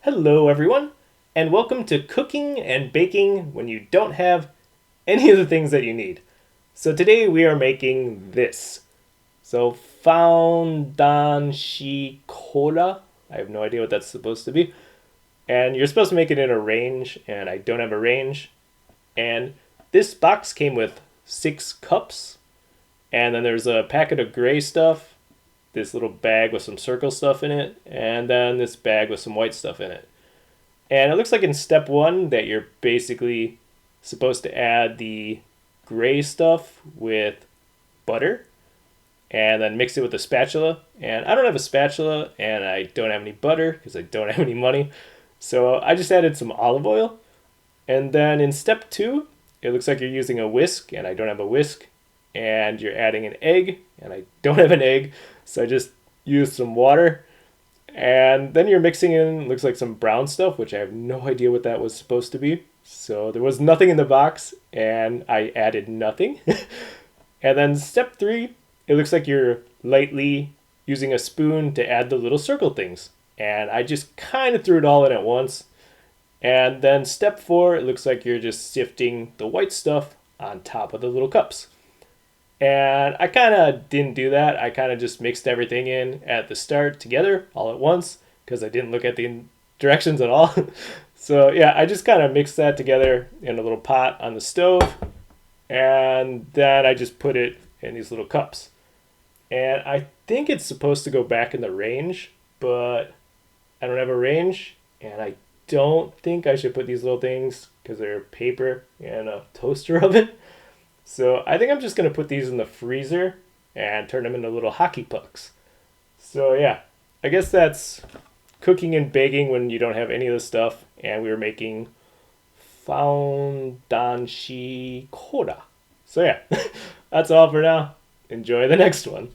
Hello, everyone, and welcome to Cooking and Baking when you don't have any of the things that you need. So today we are making this. So Foundan shi cola. I have no idea what that's supposed to be. And you're supposed to make it in a range, and I don't have a range. And this box came with 6 cups, and then there's a packet of gray stuff, this little bag with some circle stuff in it, and then this bag with some white stuff in it. And it looks like in step 1 that you're basically supposed to add the gray stuff with butter and then mix it with a spatula. And I don't have a spatula and I don't have any butter because I don't have any money. So I just added some olive oil. And then in step 2, it looks like you're using a whisk and I don't have a whisk. And you're adding an egg and I don't have an egg. So I just used some water. And then you're mixing in, looks like some brown stuff, which I have no idea what that was supposed to be. So there was nothing in the box, and I added nothing. And then step 3, it looks like you're lightly using a spoon to add the little circle things. And I just kind of threw it all in at once. And then step 4, it looks like you're just sifting the white stuff on top of the little cups. And I kind of didn't do that. I kind of just mixed everything in at the start together all at once because I didn't look at the directions at all. So yeah, I just kind of mixed that together in a little pot on the stove. And then I just put it in these little cups. And I think it's supposed to go back in the range, but I don't have a range. And I don't think I should put these little things because they're paper in a toaster oven. So I think I'm just going to put these in the freezer and turn them into little hockey pucks. So yeah, I guess that's cooking and baking when you don't have any of the stuff. And we were making Foundan shi cola. So yeah, that's all for now. Enjoy the next one.